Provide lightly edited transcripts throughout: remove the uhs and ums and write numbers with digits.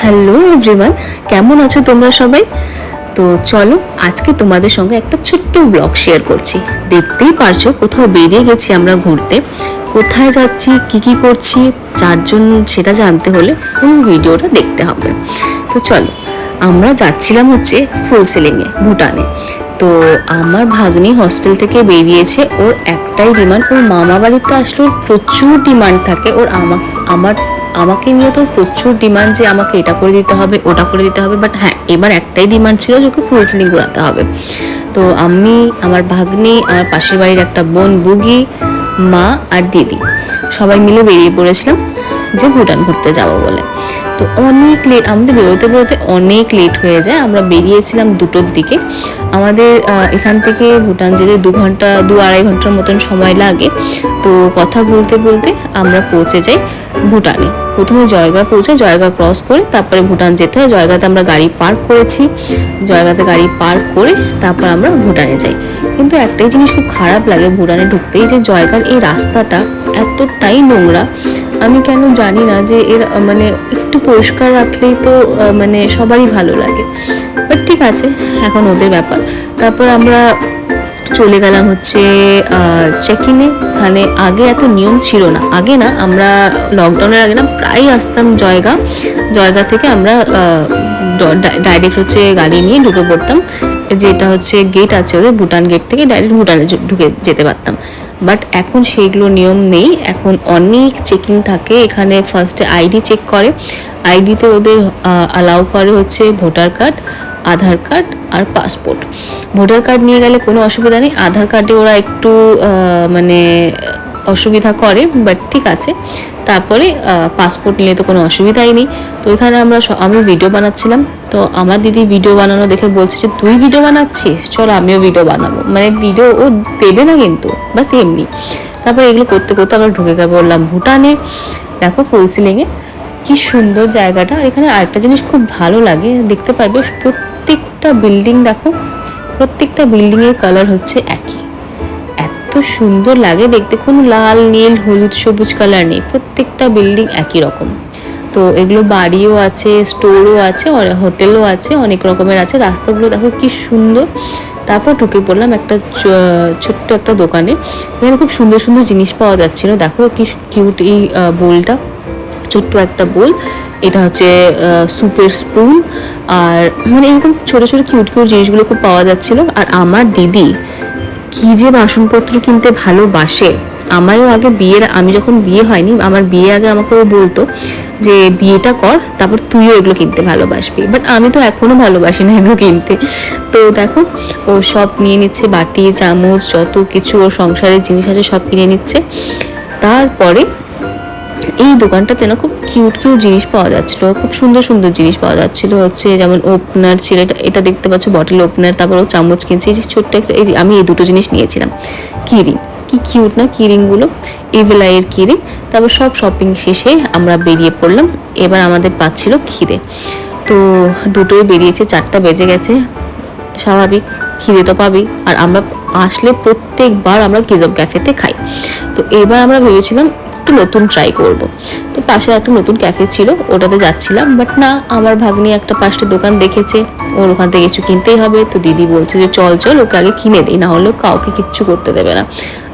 Hello everyone, কেমন আছো তোমরা সবাই? তো চলো আজকে তোমাদের সঙ্গে একটা ছোট্ট ব্লগ শেয়ার করছি। দেখতেই পারছো কোথাও বেরিয়ে গেছি আমরা ঘুরতে। কোথায় যাচ্ছি, কি করছি, যার জন্য সেটা জানতে হলে ফুল ভিডিওটা দেখতে হবে। তো চলো, আমরা যাচ্ছিলাম হচ্ছে ফুলসিলিংয়ে, ভুটানে। তো আমার ভাগ্নি হস্টেল থেকে বেরিয়েছে, ওর একটাই ডিমান্ড, ওর মামা বাড়িতে আসলে প্রচুর ডিমান্ড থাকে ওর। আমাকে নিয়ে তো প্রচুর ডিমান্ড যে আমাকে এটা করে দিতে হবে, ওটা করে দিতে হবে। বাট হ্যাঁ, এবার একটাই ডিমান্ড ছিল যে ওকে ফুলসিলিং ঘোরাতে হবে। তো আমি, আমার ভাগ্নি, আমার পাশের বাড়ির একটা বোন বুগি, মা আর দিদি সবাই মিলে বেরিয়ে পড়েছিলাম যে ভুটান ঘুরতে যাবো বলে। তো অনেক লেট, আমাদের বেরোতে বেরোতে অনেক লেট হয়ে যায়। আমরা বেরিয়েছিলাম 2টোর দিকে। আমাদের এখান থেকে ভুটান যেতে 2-2.5 ঘন্টার মতন সময় লাগে। তো কথা বলতে বলতে আমরা পৌঁছে যাই ভুটানে। প্রথমে জয়গা পৌঁছে, জয়গা ক্রস করে তারপরে ভুটান যেতে হয়। জয়গাতে আমরা গাড়ি পার্ক করেছি, জয়গাতে গাড়ি পার্ক করে তারপর আমরা ভুটানে যাই। কিন্তু একটাই জিনিস খুব খারাপ লাগে ভুটানে ঢুকতেই, যে জয়গার এই রাস্তাটা এতটাই নোংরা। আমি কেন জানি না, যে এর মানে একটু পরিষ্কার রাখলেই তো মানে সবারই ভালো লাগে। বাট ঠিক আছে, এখন ওদের ব্যাপার। তারপর আমরা চলে গেলাম হচ্ছে চেক ইনে। ওখানে আগে এত নিয়ম ছিল না, আগে না, আমরা লকডাউনের আগে না প্রায় আসতাম জয়গা থেকে আমরা ডাইরেক্ট হচ্ছে গাড়ি নিয়ে ঢুকে পড়তাম। যেটা হচ্ছে গেট আছে ওদের, ভুটান গেট থেকে ডাইরেক্ট ভুটানে ঢুকে যেতে পারতাম। বাট এখন সেইগুলো নিয়ম নেই, এখন অনেক চেকিং থাকে এখানে। ফার্স্টে আইডি চেক করে, আইডিতে ওদের অ্যালাউ করে হচ্ছে ভোটার কার্ড, আধার কার্ড আর পাসপোর্ট। ভোটার কার্ড নিয়ে গেলে কোনো অসুবিধা নেই, আধার কার্ডে ওরা একটু মানে অসুবিধা করে, বাট ঠিক আছে। তারপরে পাসপোর্ট নিলে তো কোনো অসুবিধাই নেই। তো এখানে আমি ভিডিও বানাচ্ছিলাম, তো আমার দিদি ভিডিও বানানো দেখে বলছে যে তুই ভিডিও বানাচ্ছিস, চল আমিও ভিডিও বানাবো। মানে ভিডিও ও দেবে না কিন্তু, বাস এমনি। তারপরে এগুলো করতে করতে আমরা ঢুকে বললাম ভুটানে। দেখো ফুলসিলিংয়ে কি সুন্দর জায়গাটা। এখানে আরেকটা জিনিস খুব ভালো লাগে, দেখতে পারবে প্রত্যেকটা বিল্ডিং, দেখো প্রত্যেকটা বিল্ডিংয়ের কালার হচ্ছে একই। এত সুন্দর লাগে দেখতে, কোনো লাল, নীল, হলুদ, সবুজ কালার নেই, প্রত্যেকটা বিল্ডিং একই রকম। তো এগুলো বাড়িও আছে, স্টোরও আছে, হোটেলও আছে, অনেক রকমের আছে। রাস্তাগুলো দেখো কি সুন্দর। তারপর ঢুকে পড়লাম একটা ছোট্ট একটা দোকানে। এখানে খুব সুন্দর সুন্দর জিনিস পাওয়া যাচ্ছিল। দেখো কি কিউট এই বোলটা, ছোট্ট একটা বোল। এটা হচ্ছে সুপের স্পুন, আর মানে এরকম ছোটো ছোটো কিউট জিনিসগুলো খুব পাওয়া যাচ্ছিল। আর আমার দিদি কি যে বাসনপত্র কিনতে ভালোবাসে। আমারও আগে আমি যখন বিয়ে হয়নি, আমার বিয়ে আগে আমাকে ও বলতো যে বিয়েটা কর, তারপর তুইও এগুলো কিনতে ভালোবাসবি। বাট আমি তো এখনো ভালোবাসি না এগুলো কিনতে। তো দেখো ও সব নিয়ে নিচ্ছে, বাটি চামচ যত কিছু ওর সংসারের জিনিস আছে সব কিনে নিচ্ছে। তারপরে এই দোকানটাতে না খুব কিউট জিনিস পাওয়া যাচ্ছিল, খুব সুন্দর সুন্দর জিনিস পাওয়া যাচ্ছিল। হচ্ছে যেমন ওপেনার ছিল, এটা দেখতে পাচ্ছ বটল ওপেনার। তারপর ও চামচ কিনছে, এই যে ছোট্ট একটা, এই যে আমি এই দুটো জিনিস নিয়েছিলাম। কিরিং, কি কিউট না কিরিংগুলো, ইভেলাইয়ের কিরিং। তারপর সব শপিং শেষে আমরা বেরিয়ে পড়লাম। এবার আমাদের পাচ্ছিল খিদে, তো দুটোই বেরিয়েছে, 4টা বেজে গেছে। স্বাভাবিক খিদে তো পাবি। আর আমরা আসলে প্রত্যেকবার আমরা কিজব ক্যাফেতে খাই। তো এবার আমরা ভেবেছিলাম একটু নতুন ট্রাই করব। তো পাশে একটা নতুন ক্যাফে ছিল, ওটাতে যাচ্ছিলাম। বাট না, আমার ভাগ্নি একটা পাশে দোকান দেখেছে, ওর ওখান থেকে কিছু কিনতেই হবে। তো দিদি বলছে যে চল ওকে আগে কিনে দিই, না হলে কাউকে কিচ্ছু করতে দেবে না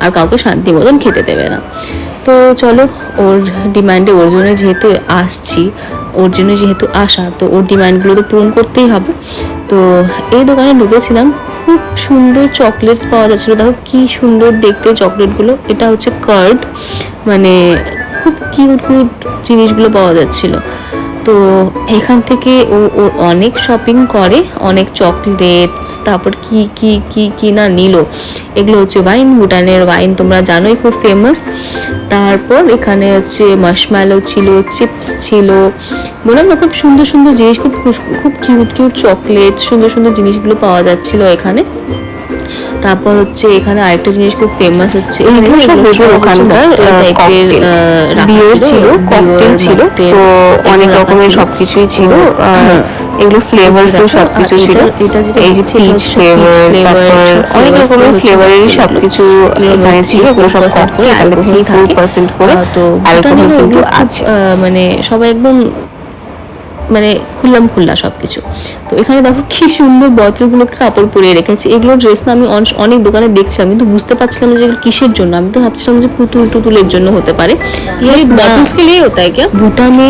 আর কাউকে শান্তি মতন খেতে দেবে না। তো চলো, ওর ডিমান্ডে, ওর জন্য যেহেতু আসছি, ওর জন্য যেহেতু আসা, তো ওর ডিমান্ডগুলো তো পূরণ করতেই হবে। তো এই দোকানে ঢুকেছিলাম, খুব সুন্দর চকলেটস পাওয়া যাচ্ছিলো। দেখো কি সুন্দর দেখতে চকলেটগুলো। এটা হচ্ছে কার্ড, মানে খুব কিউট জিনিসগুলো পাওয়া যাচ্ছিল। তো এখান থেকে ও অনেক শপিং করে, অনেক চকলেটস, তারপর কি না নিল। এগুলো হচ্ছে ওয়াইন, ভুটানের ওয়াইন তোমরা জানোই খুব ফেমাস। তারপর এখানে হচ্ছে মার্শম্যালো ছিল, চিপস ছিল, বললাম না খুব সুন্দর সুন্দর জিনিস, খুব কিউট চকলেট, সুন্দর সুন্দর জিনিসগুলো পাওয়া যাচ্ছিল এখানে। তারপর হচ্ছে এখানে আরেকটা জিনিস খুব ফেমাস হচ্ছে, বিয়ার ছিল, ককটেল ছিল, তো অনেক রকমের সবকিছুই ছিল। এগুলো ফ্লেভারফুল সবকিছু ছিল। এই যে পিচ ফ্লেভার, অনেক রকমের ফ্লেভারেরই সবকিছু এখানে ছিল। এগুলো সব করে 4% করে, তো অ্যালকোহল কিন্তু আছে। মানে সবাই একদম মানে খুল্লা সব কিছু। তো এখানে দেখো কি সুন্দর বোতলগুলোকে কাপড় পরিয়ে রেখেছে। এগুলো ড্রেস না আমি অনেক দোকানে দেখছিলাম, কিন্তু বুঝতে পারছিলাম না যে এগুলো কিসের জন্য। আমি তো ভাবছিলাম যে পুতুল টুতুলের জন্য হতে পারে। ভুটানে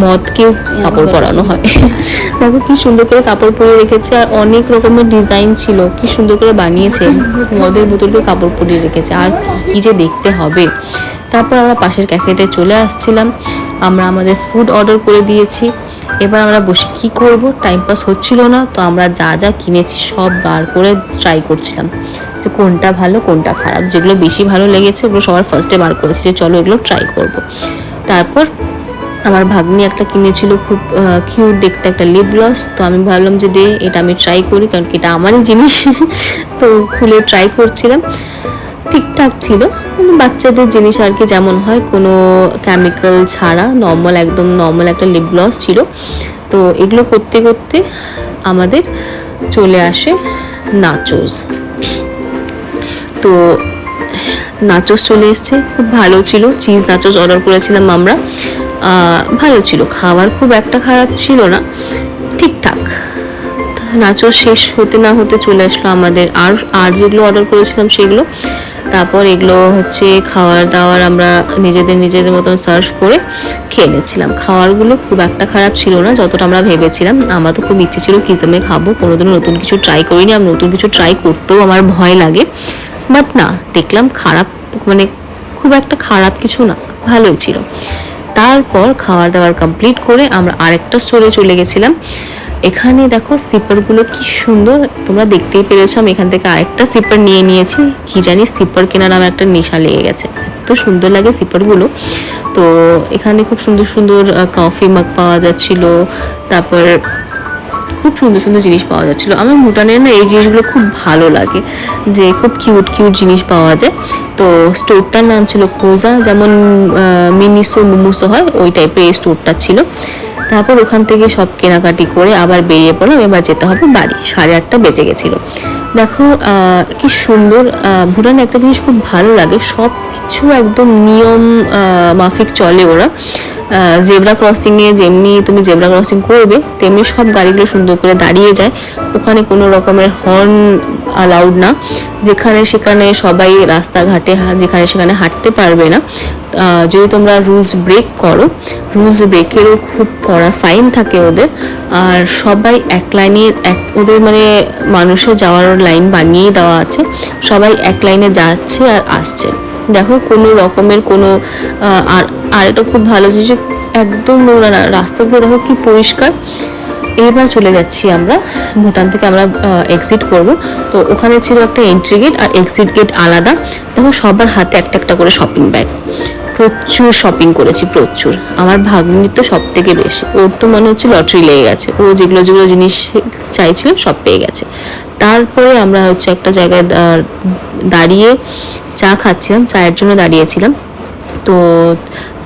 মদ কেউ কাপড় পরানো হয়। দেখো কি সুন্দর করে কাপড় পরিয়ে রেখেছে, আর অনেক রকমের ডিজাইন ছিল, কি সুন্দর করে বানিয়েছে। মদের বোতলকে কাপড় পরিয়ে রেখেছে, আর কি যে দেখতে হবে। তারপর আমরা পাশের ক্যাফেতে চলে আসছিলাম, আমরা আমাদের ফুড অর্ডার করে দিয়েছি। এবার আমরা বসে কি করব, টাইম পাস হচ্ছিল না, তো আমরা যা যা কিনেছি সব বার করে ট্রাই করছিলাম যে কোনটা ভালো কোনটা খারাপ। যেগুলো বেশি ভালো লেগেছে ওগুলো সবার ফার্স্টে বার করেছি যে চলো এগুলো ট্রাই করব। তারপর আমার ভাগ্নি একটা কিনেছিল খুব কিউট দেখতে একটা লিপ গ্লস, তো আমি ভাবলাম যে দে এটা আমি ট্রাই করি, কারণ কি এটা আমারই জিনিস। তো খুলে ট্রাই করছিলাম, ঠিকঠাক ছিল, বাচ্চাদের জিনিস আর কি যেমন হয়, কোনো কেমিক্যাল ছাড়া নর্মাল, একদম নর্মাল একটা লিপ গ্লস ছিল। তো এগুলো করতে করতে আমাদের চলে আসে নাচোস। তো নাচোস চলে এসছে, খুব ভালো ছিল। চিজ নাচোস অর্ডার করেছিলাম আমরা, ভালো ছিল, খাবার খুব একটা খারাপ ছিল না, ঠিকঠাক। নাচোস শেষ হতে না হতে চলে আসলো আমাদের আর যেগুলো অর্ডার করেছিলাম সেগুলো। তারপর এগুলো হচ্ছে খাবার দাবার আমরা নিজেদের মতন সার্ভ করে খেয়ে নিচ্ছিলাম। খাবারগুলো খুব একটা খারাপ ছিল না যতটা আমরা ভেবেছিলাম। আমার তো খুব ইচ্ছে ছিল কিচেনে খাবো, কোনোদিনও নতুন কিছু ট্রাই করিনি, আমি নতুন কিছু ট্রাই করতেও আমার ভয় লাগে, বাট না, দেখলাম খারাপ মানে খুব একটা খারাপ কিছু না, ভালোই ছিল। তারপর খাওয়ার দাওয়ার কমপ্লিট করে আমরা আরেকটা স্টোরে চলে গেছিলাম। এখানে দেখো স্লিপারগুলো কি সুন্দর, তোমরা দেখতেই পেরেছো। আমি এখান থেকে আরেকটা স্লিপার নিয়ে নিয়েছি, কি জানি স্লিপার কেনার আমার একটা নেশা লেগে গেছে, এত সুন্দর লাগে স্লিপারগুলো। তো এখানে খুব সুন্দর সুন্দর কফি মাগ পাওয়া যাচ্ছিল, তারপর খুব সুন্দর সুন্দর জিনিস পাওয়া যাচ্ছিলো। আমার ভুটানের না এই জিনিসগুলো খুব ভালো লাগে, যে খুব কিউট জিনিস পাওয়া যায়। তো স্টোরটার নাম ছিল কোজা, যেমন মিনিসো মোমোসো হয় ওই টাইপের এই স্টোরটা ছিল। তারপর ওখান থেকে সব কেনাকাটি করে আবার বেরিয়ে পড়লাম, এবার যেতে হবে বাড়ি। 8:30 বেজে গেছিলো। দেখো কি সুন্দর, ভুটানে একটা জিনিস খুব ভালো লাগে, সব কিছু একদম নিয়ম মাফিক চলে ওরা। জেব্রা ক্রসিংয়ে যেমনি তুমি জেব্রা ক্রসিং করবে তেমনি সব গাড়িগুলো সুন্দর করে দাঁড়িয়ে যায়। ওখানে কোনো রকমের হর্ন অ্যালাউড না, যেখানে সেখানে সবাই রাস্তাঘাটে যেখানে সেখানে হাঁটতে পারবে না। যদি তোমরা রুলস ব্রেক করো, রুলস ব্রেকেরও খুব কড়া ফাইন থাকে ওদের। আর সবাই এক লাইনে ওদের মানে মানুষের যাওয়ার লাইন বানিয়ে দেওয়া আছে, সবাই এক লাইনে যাচ্ছে আর আসছে। দেখো কোনো রকমের কোনো আর এটা খুব ভালো জিনিস, একদম নোংরা না, রাস্তাগুলো দেখো কি পরিষ্কার। এবার চলে যাচ্ছি আমরা, ভুটান থেকে আমরা এক্সিট করব। তো ওখানে ছিল একটা এন্ট্রি গেট আর এক্সিট গেট আলাদা। দেখো সবার হাতে একটা একটা করে শপিং ব্যাগ, প্রচুর শপিং করেছি, প্রচুর। আমার ভাগ্নির তো সব থেকে বেশি, ওর তো মনে হচ্ছে লটারি লেগে গেছে, ও যেগুলো জিনিস চাইছিল সব পেয়ে গেছে। তারপরে আমরা হচ্ছে একটা জায়গায় দাঁড়িয়ে চা খাচ্ছিলাম, চায়ের জন্য দাঁড়িয়েছিলাম। তো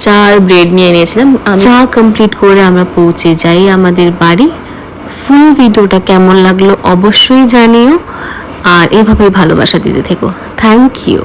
চা আর ব্রেড নিয়ে নিয়েছিলাম। চা কমপ্লিট করে আমরা পৌঁছে যাই আমাদের বাড়ি। ফুল ভিডিওটা কেমন লাগলো অবশ্যই জানিও, আর এভাবেই ভালোবাসা দিতে থেকো। Thank you.